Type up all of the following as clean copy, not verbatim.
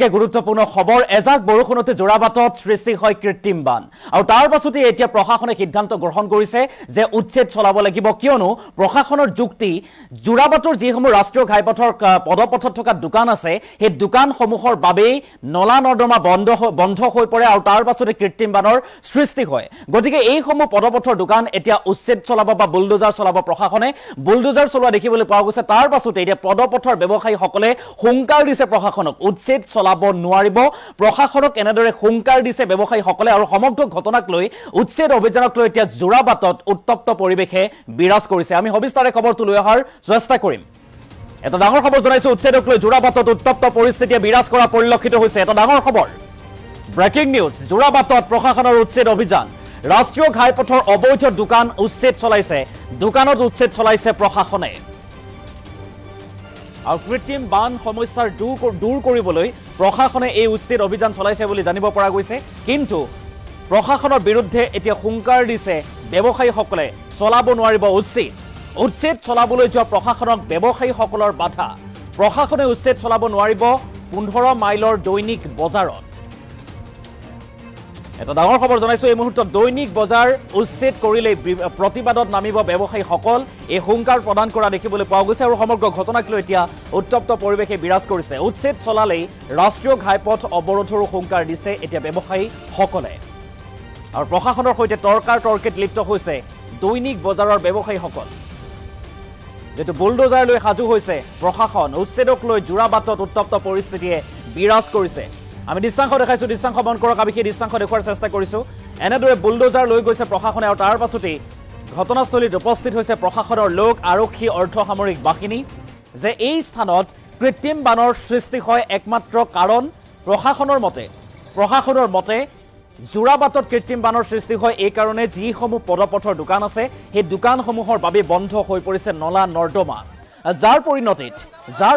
অতিকে গুৰুত্বপূৰ্ণ খবৰ এজাক বৰষুণতে জোৰাবাটত সৃষ্টি হয় কৃত্ৰিম বান আৰু তাৰ পাছতে এতিয়া প্ৰশাসনে সিদ্ধান্ত গ্ৰহণ কৰিছে যে উচ্ছেদ চলাব লাগিব কিয়নো প্ৰশাসনৰ যুক্তি জোৰাবাটৰ যিসমূহ ৰাষ্ট্ৰীয় ঘাইপথৰ পদপথত থকা দোকান আছে সেই দোকানসমূহৰ বাবেই নলা নৰ্দমা বন্ধ হৈ পৰে আৰু তাৰ পাছতে কৃত্ৰিম বানৰ সৃষ্টি হয় গতিকে এইসমূহ পদপথৰ দোকান এতিয়া উচ্ছেদ চলাব বা বুলডোজাৰ চলাব প্ৰশাসনে বুলডোজাৰ চলোৱা দেখিবলৈ পোৱা গৈছে তাৰ পাছতে এতিয়া পদপথৰ ব্যৱসায়ীসকলে হুংকাৰ দিছে প্ৰশাসনক উচ্ছেদ চলাব নোৱাৰিব প্ৰশাসনক এনেদৰে হুংকাৰ দিছে ব্যৱসায়ীসকলে আৰু সমগ্ৰ ঘটনাক লৈ উচ্ছেদ অভিযানক লৈ এতিয়া জোৰাবাটত উত্তপ্ত পৰিৱেশে বিৰাজ কৰিছে আমি সবিস্তাৰে খবৰটো লৈ অহাৰ চেষ্টা কৰিম এটা ডাঙৰ খবৰ জনাইছো উচ্ছেদক লৈ জোৰাবাটত উত্তপ্ত পৰিস্থিতিয়ে বিৰাজ কৰা পৰিলক্ষিত হৈছে এটা ডাঙৰ খবৰ ব্ৰেকিং নিউজ জোৰাবাটত প্ৰশাসনৰ উচ্ছেদ অভিযান ৰাষ্ট্ৰীয় ঘাইপথৰ অবৈধ দোকান উচ্ছেদ চলাইছে দোকানত উচ্ছেদ চলাইছে প্ৰশাসনে আৰু কৃত্ৰিম বান সমস্যাৰ দূৰ কৰিবলৈ প্ৰশাসনে এই উচ্ছেদ অভিযান চলাইছে বুলি জানিব পৰা গৈছে কিন্তু প্ৰশাসনৰ বিৰুদ্ধে এতিয়া হুংকাৰ দিছে ব্যৱসায়ীসকলে চলাব নোৱাৰিব উচ্ছেদ চলাবলৈ যোৱা প্ৰশাসনক ব্যৱসায়ীসকলৰ বাধা প্ৰশাসনে উচ্ছেদ চলাব নোৱাৰিব 15 মাইলৰ দৈনিক বজাৰত এটা ডাঙৰ খবৰ জনাইছো এই মুহূৰ্তত দৈনিক বজাৰ উচ্ছেদ কৰিলে প্ৰতিবাদত নামিব ব্যৱসায়ীসকল এই হুংকাৰ প্ৰদান কৰা দেখিবলৈ পোৱা গৈছে আৰু সমগ্ৰ ঘটনাক লৈ এতিয়া উত্তপ্ত পৰিৱেশে বিৰাজ কৰিছে উচ্ছেদ চলালেই ৰাষ্ট্ৰীয় ঘাইপথ অৱৰোধৰো হুংকাৰ দিছে এতিয়া ব্যৱসায়ীসকলে আৰু প্ৰশাসনৰ সৈতে তৰ্কিত লিপ্ত হৈছে দৈনিক বজাৰৰ ব্যৱসায়ীসকল যেটো বুলডোজাৰ লৈ সাজু হৈছে প্ৰশাসন উচ্ছেদক লৈ জোৰাবাটত উত্তপ্ত পৰিস্থিতিয়ে বিৰাজ কৰিছে আমি দৃশ্যাংশ দেখাইছো দৃশ্যাংশ মন কৰক আমি সেই দৃশ্যাংশ দেখুৱাৰ চেষ্টা কৰিছো এনেদৰে বুলডোজাৰ লৈ গৈছে প্ৰশাসনে আৰু তাৰ পাছতেই ঘটনাস্থলীত উপস্থিত হৈছে প্ৰশাসনৰ লোক আৰক্ষী অৰ্ধসামৰিক বাহিনী যে এই স্থানত কৃত্ৰিম বানৰ সৃষ্টি হয় একমাত্ৰ কাৰণ প্ৰশাসনৰ মতে জোৰাবাটত কৃত্ৰিম বানৰ সৃষ্টি হয় এই কাৰণে যিসমূহ পদপথৰ দোকান আছে সেই দোকানসমূহৰ বাবে বন্ধ হৈ পৰিছে নলা নৰ্দমা যাৰ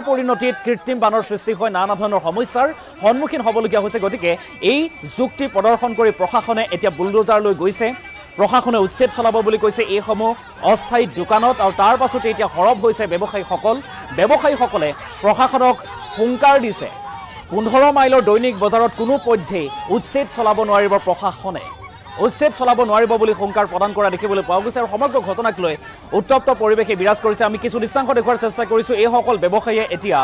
পৰিণতিত কৃত্ৰিম বানৰ সৃষ্টি হয় নানা ধৰণৰ সমস্যাৰ সন্মুখীন হ'বলগীয়া হৈছে গতিকে এই যুক্তি প্ৰদৰ্শন কৰি প্ৰশাসনে এতিয়া বুলডোজাৰ লৈ গৈছে প্ৰশাসনে উচ্ছেদ চলাব বুলি কৈছে এইসমূহ অস্থায়ী দোকানত আৰু তাৰ পাছতে এতিয়া হৰব হৈছে ব্যৱসায়ীসকলে প্ৰশাসনক হুংকাৰ দিছে 15 মাইলৰ দৈনিক বজাৰত কোনো পধ্যেই উচ্ছেদ চলাব নোৱাৰিব প্ৰশাসনে উচ্ছেদ চলাব নোৱাৰিব বুলি হুংকাৰ প্ৰদান কৰা দেখিবলৈ পোৱা গৈছে আৰু সমগ্ৰ ঘটনাক লৈ উত্তপ্ত পৰিৱেশে বিৰাজ কৰিছে আমি কিছু দৃশ্যাংশ দেখুৱাৰ চেষ্টা কৰিছো এইসকল ব্যৱসায়ীয়ে এতিয়া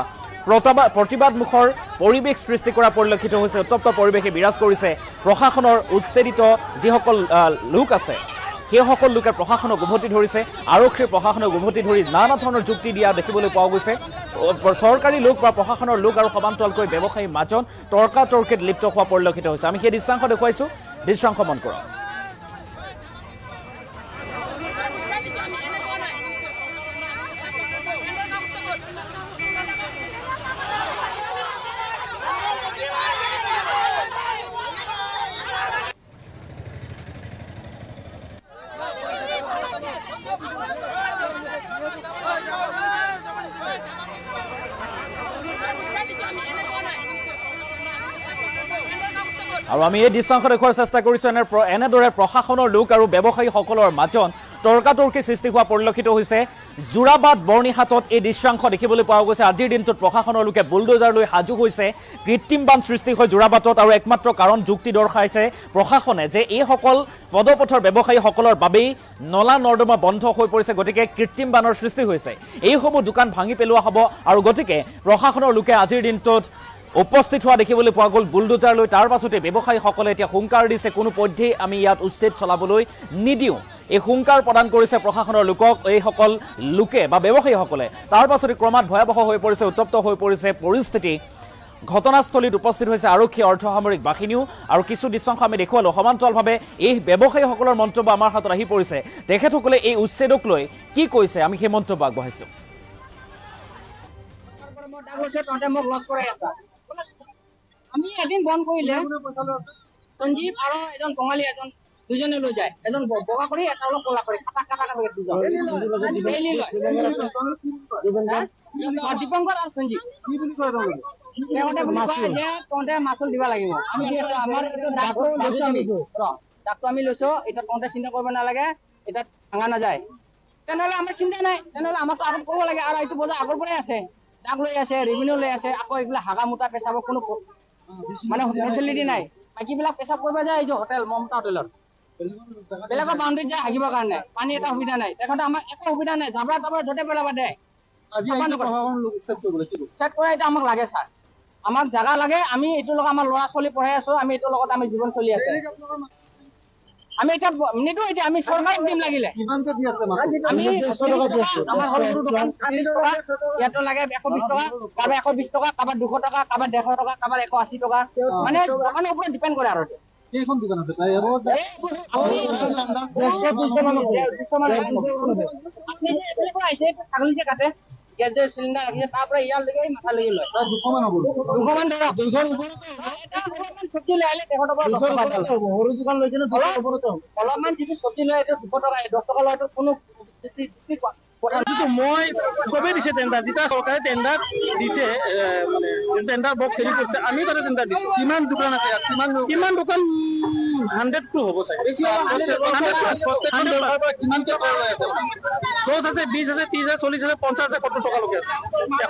প্ৰতিবাদমুখৰ পৰিৱেশ সৃষ্টি কৰা পৰিলক্ষিত হৈছে উত্তপ্ত পৰিৱেশে বিৰাজ কৰিছে প্ৰশাসনৰ উচ্ছেদিত যিসকল লোক আছে সেইসকল লোকে প্ৰশাসনক উভতি ধৰিছে আৰক্ষীৰ প্ৰশাসনক উভতি ধৰি নানা ধৰণৰ যুক্তি দিয়া দেখিবলৈ পোৱা গৈছে চৰকাৰী লোক বা প্ৰশাসনৰ লোক আৰু সমান্তৰালকৈ ব্যৱসায়ী মাজত তৰ্কিত লিপ্ত হোৱা পৰিলক্ষিত হৈছে আমি সেই দৃশ্যাংশ দেখুৱাইছো দৃশ্যাংশ মন কৰক আৰু আমি এই দৃশ্যাংশ দেখুৱাৰ চেষ্টা কৰিছো এনেদৰে প্ৰশাসনৰ লোক আৰু ব্যৱসায়ীসকলৰ মাজত তৰ্কাতৰ্কি সৃষ্টি হোৱা পৰিলক্ষিত হৈছে জোৰাবাট বৰ্ণিহাটত এই দৃশ্যাংশ দেখিবলৈ পোৱা গৈছে আজিৰ দিনটোত প্ৰশাসনৰ লোকে বুলডোজাৰ লৈ সাজু হৈছে কৃত্ৰিম বান সৃষ্টি হৈ জোৰাবাটত আৰু একমাত্ৰ কাৰণ যুক্তি দৰ্শাইছে প্ৰশাসনে যে এইসকল পদপথৰ ব্যৱসায়ীসকলৰ বাবেই নলা নৰ্দমা বন্ধ হৈ পৰিছে গতিকে কৃত্ৰিম বানৰ সৃষ্টি হৈছে এইসমূহ দোকান ভাঙি পেলোৱা হ'ব আৰু গতিকে প্ৰশাসনৰ লোকে আজিৰ দিনটোত উপস্থিত হোৱা দেখিবলৈ পোৱা গ'ল বুলডোজাৰ লৈ তাৰ পাছতে ব্যৱসায়ীসকলে এতিয়া হুংকাৰ দিছে কোনো পধ্যেই আমি ইয়াত উচ্ছেদ চলাবলৈ নিদিওঁ এই হুংকাৰ প্ৰদান কৰিছে প্ৰশাসনৰ লোকক এইসকল লোকে বা ব্যৱসায়ীসকলে তাৰ পাছতে ক্ৰমাৎ ভয়াৱহ হৈ পৰিছে উত্তপ্ত হৈ পৰিছে পৰিস্থিতি ঘটনাস্থলীত উপস্থিত হৈছে আৰক্ষী অৰ্ধসামৰিক বাহিনীও আৰু কিছু দৃশ্যাংশ আমি দেখুৱালো সমান্তৰালভাৱে এই ব্যৱসায়ীসকলৰ মন্তব্য আমাৰ হাতত আহি পৰিছে তেখেতসকলে এই উচ্ছেদক লৈ কি কৈছে আমি সেই মন্তব্য আগবঢ়াইছো আমি এদিন বন্ধ কৰিলে সঞ্জীৱ আৰু এজন বঙালী এজন দুজনে লৈ যায় এজন বগা কৰি এটা অলপ কলা কৰি কাটা কৰি দুজন দীপংকৰ আৰু সঞ্জীৱ কি বুলি কয় তহঁতে মাচুল দিব লাগিব আমাৰ ডাকটো আমি লৈছো এতিয়া তহঁতে চিন্তা কৰিব নালাগে এতিয়া ভাঙা নাযায় তেনেহ'লে আমাৰ চিন্তা নাই তেনেহ'লে আমাকতো আৰোপ কৰিব লাগে আৰু এইটো বজাৰ আগৰ পৰাই আছে ডাক লৈ আছে ৰেভিনিউ লৈ আছে আকৌ এইবিলাক হাগা মোটা পেচাব কোনো মানে ফেচিলিটি নাই বাকীবিলাক পেচাব কৰিব যায় এই যে হোটেল মমতা হোটেলত বেলেগৰ বাউণ্ডেৰীত যায় হাগিবৰ কাৰণে পানী এটা সুবিধা নাই তেখেতে আমাৰ একো সুবিধা নাই জাবৰা তাবৰা য'তে পেলাব দে চেট কৰা এটা আমাক লাগে ছাৰ আমাক জাগা লাগে আমি এইটোৰ লগত আমাৰ ল'ৰা ছোৱালী পঢ়াই আছো আমি এইটোৰ লগত আমি জীৱন চলি আছে আমি এতিয়া নিদো এতিয়া আমি চৰকাৰক দিম লাগিলে আমি আমাৰ সৰু সৰু দোকান 30 টকা ইয়াতো লাগে 120 টকা কাৰোবাৰ 120 টকা কাৰোবাৰ 200 টকা কাৰোবাৰ 150 টকা কাৰোবাৰ 180 টকা মানে দোকানৰ ওপৰত ডিপেণ্ড কৰে আৰু কেইখন দোকান আছে তাই আপনি যে এফালে পৰা আহিছে ছাগলী যে কাটে গেছৰ চিলিণ্ডাৰ ৰাখিছে তাৰ পৰা ইয়াৰ লৈকে মাথা লৈ লয় 200 মান হ'ব 200 মান ধৰক 200 ওপৰত এটা অলপমান চব্জি লৈ আহিলে তেখেতৰ পৰা 10 টকা লয় সৰু দোকান লৈ কিনে 200 ওপৰত অলপমান যিটো চব্জি লৈ এইটো 200 টকা 10 টকা লয়তো কোনো মই সবেই দিছে টেন্ডাৰ যেতিয়া চৰকাৰে টেন্ডাৰ দিছে মানে টেন্ডাৰ বক্স হেৰি কৰিছে আমি তাতে টেন্ডাৰ দিছো কিমান দোকান আছে কিমান দোকান 100 টো হ'ব চাগে দহ আছে 20 আছে 30 আছে 40 আছে 50 আছে 70 টকা লৈকে আছে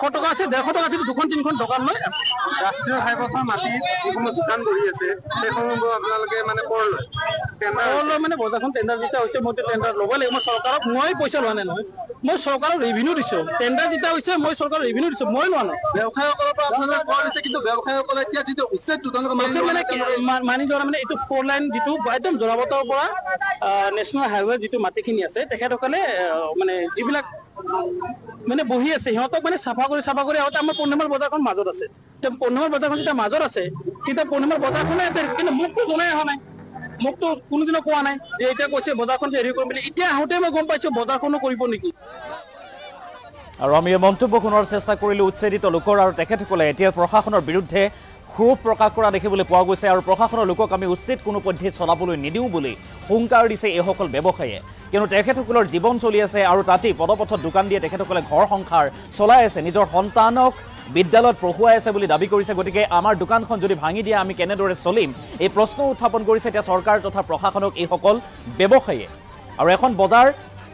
100 টকা আছে 150 টকা আছে 2-3খন দোকান লৈ আছে ৰাষ্ট্ৰীয় ঘাইপথৰ মাটি যিসমূহ দোকান বহি আছে সেইসমূহ আপোনালোকে মানে কৰ লয় টেন্ডাৰ মানে বজাৰখন টেন্ডাৰ যেতিয়া হৈছে মই টেন্ডাৰ ল'ব লাগিব মই চৰকাৰক মই পইচা লোৱা নাই নহয় মই চৰকাৰৰ ৰেভিনিউ দিছো টেন্ডাৰ যেতিয়া হৈছে মই চৰকাৰৰ ৰেভিনিউ দিছো মই লোৱা নাই ব্যৱসায়ীসকলৰ পৰা আপোনালোকে কৰ লৈছে কিন্তু ব্যৱসায়ীসকলে এতিয়া যিটো উচ্ছেদ তেওঁলোকে মানি লোৱা মানে এইটো 4 লাইন যিটো একদম জোৰাবাটৰ পৰা নেশ্যনেল হাইৱে যিটো মাটিখিনি আছে তেখেতসকলে মানে যিবিলাক মানে বহি আছে সিহঁতক মানে চাফা কৰি আগতে আমাৰ 5 নম্বৰ বজাৰখন মাজত আছে 5 নম্বৰ বজাৰখন যেতিয়া মাজত আছে তেতিয়া 5 নম্বৰ বজাৰখনে আছে কিন্তু মোকতো জনাই অহা নাই মোকতো কোনোদিনো কোৱা নাই যে এতিয়া কৈছে বজাৰখন যে হেৰি কৰিম বুলি এতিয়া আহোঁতে মই গম পাইছো বজাৰখনো কৰিব নেকি আৰু আমি মন্তব্য শুনাৰ চেষ্টা কৰিলোঁ উচ্ছেদিত লোকৰ আৰু তেখেতসকলে এতিয়া প্ৰশাসনৰ বিৰুদ্ধে ক্ষোভ প্ৰকাশ কৰা দেখিবলৈ পোৱা গৈছে আৰু প্ৰশাসনৰ লোকক আমি উচিত কোনো পদ্ধতি চলাবলৈ নিদিওঁ বুলি হুংকাৰ দিছে এইসকল ব্যৱসায়ীয়ে কিয়নো তেখেতসকলৰ জীৱন চলি আছে আৰু তাতেই পদপথত দোকান দিয়ে তেখেতসকলে ঘৰ সংসাৰ চলাই আছে নিজৰ সন্তানক বিদ্যালয়ত পঢ়ুৱাই আছে বুলি দাবী কৰিছে গতিকে আমাৰ দোকানখন যদি ভাঙি দিয়ে আমি কেনেদৰে চলিম এই প্ৰশ্ন উত্থাপন কৰিছে এতিয়া চৰকাৰ তথা প্ৰশাসনক এইসকল ব্যৱসায়ীয়ে আৰু এখন বজাৰ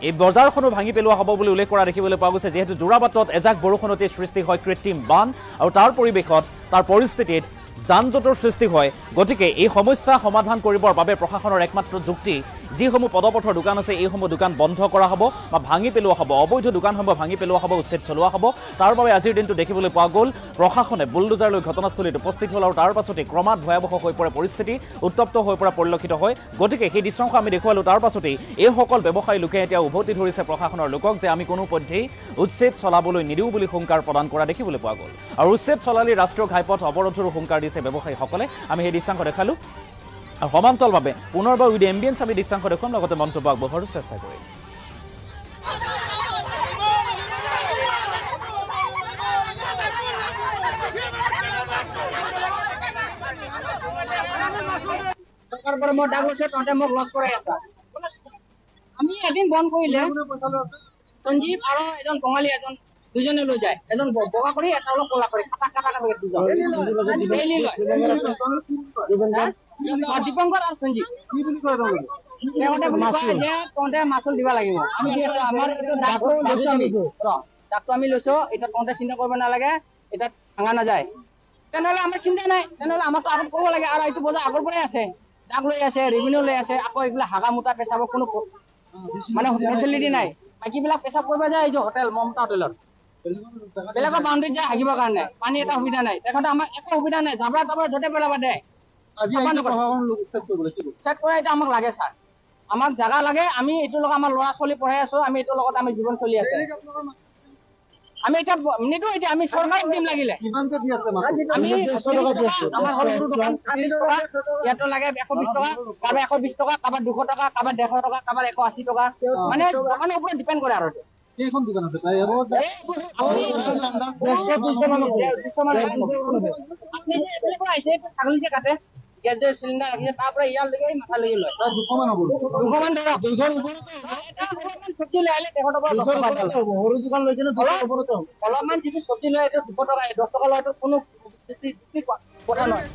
এই বজাৰখনো ভাঙি পেলোৱা হ'ব বুলি উল্লেখ কৰা দেখিবলৈ পোৱা গৈছে যিহেতু জোৰাবাটত এজাক বৰষুণতে সৃষ্টি হয় কৃত্ৰিম বান আৰু তাৰ পৰিৱেশত তাৰ পৰিস্থিতিত যান-জঁটৰ সৃষ্টি হয় গতিকে এই সমস্যা সমাধান কৰিবৰ বাবে প্ৰশাসনৰ একমাত্ৰ যুক্তি যিসমূহ পদপথৰ দোকান আছে এইসমূহ দোকান বন্ধ কৰা হ'ব বা ভাঙি পেলোৱা হ'ব অবৈধ দোকানসমূহ ভাঙি পেলোৱা হ'ব উচ্ছেদ চলোৱা হ'ব তাৰ বাবে আজিৰ দিনটো দেখিবলৈ পোৱা গ'ল প্ৰশাসনে বুলডোজাৰ লৈ ঘটনাস্থলীত উপস্থিত হ'ল আৰু তাৰ পাছতে ক্ৰমাৎ ভয়াৱহ হৈ পৰে পৰিস্থিতি উত্তপ্ত হৈ পৰা পৰিলক্ষিত হয় গতিকে সেই দৃশ্যাংশ আমি দেখুৱালোঁ তাৰ পাছতেই এইসকল ব্যৱসায়ী লোকে এতিয়া উভতি ধৰিছে প্ৰশাসনৰ লোকক যে আমি কোনো পধ্যেই উচ্ছেদ চলাবলৈ নিদিওঁ বুলি হুংকাৰ প্ৰদান কৰা দেখিবলৈ পোৱা গ'ল আৰু উচ্ছেদ চলালে ৰাষ্ট্ৰীয় ঘাইপথ অৱৰোধৰো হুংকাৰ দিছে ব্যৱসায়ীসকলে আমি সেই দৃশ্যাংশ দেখালোঁ আৰু সমান্তৰালভাৱে পুনৰবাৰ উইথ এম্বিয়েন্স আমি দৃশ্যাংশ দেখুৱাম লগতে মন্তব্য আগবঢ়োৱাৰ চেষ্টা কৰিম মই ডাক লৈছো তহঁতে মোক লছ কৰাই আছা আমি এদিন বন্ধ কৰিলে সঞ্জীৱ আৰু এজন বঙালী এজন দুজনে লৈ যায় এজন বগা কৰি এটা অলপ কলা কৰি কাটা কৰি দুজন দীপংকৰ আৰু সঞ্জীৱ তহঁতে মাচুল দিব লাগিব আমি দি আছো আমাৰ ডাকটো আমি লৈছো এতিয়া তহঁতে চিন্তা কৰিব নালাগে এতিয়া ভাঙা নাযায় তেনেহ'লে আমাৰ চিন্তা নাই তেনেহ'লে আমাৰতো আগত কৰিব লাগে আৰু এইটো বজাৰ আগৰ পৰাই আছে ডাক লৈ আছে ৰেভিনিউ লৈ আছে আকৌ এইবিলাক হাগা মোটা পেচাবৰ কোনো মানে ফেচিলিটি নাই বাকীবিলাক পেচাব কৰিব যায় এই যে হোটেল মমতা হোটেলত বেলেগৰ বাউণ্ডেৰীত যায় হাগিবৰ কাৰণে পানী এটা সুবিধা নাই তেখেতে আমাৰ একো সুবিধা নাই জাবৰা তাবৰা য'তে পেলাব দে চেট কৰা এটা আমাক লাগে ছাৰ আমাক জাগা লাগে আমি এইটোৰ লগত আমাৰ ল'ৰা ছোৱালী পঢ়াই আছো আমি এইটোৰ লগত আমি জীৱন চলি আছে আমি এতিয়া নিদো এতিয়া আমি চৰকাৰক দিম লাগিলে আমি আমাৰ সৰু সৰু দোকান 30 টকা ইয়াতো লাগে 120 টকা কাৰোবাৰ 120 টকা কাৰোবাৰ 200 টকা কাৰোবাৰ 150 টকা কাৰোবাৰ 180 টকা মানে দোকানৰ ওপৰত ডিপেণ্ড কৰে আৰু কেইখন দোকান আছে তাই আপনি যে এফালে পৰা আহিছে ছাগলী যে কাটে গেছৰ চিলিণ্ডাৰ ৰাখিছে তাৰ পৰা ইয়াৰ লৈকে মাথা লৈ লয় 200 মান হ'ব 200 মান ধৰক 200 ওপৰত এটা অলপমান চব্জি লৈ আহিলে তেখেতৰ পৰা 10 টকা লয় সৰু দোকান লৈ কিনে 200 ওপৰত অলপমান যিটো চব্জি লৈ এইটো 200 টকা 10 টকা লয়তো কোনো কথা নহয়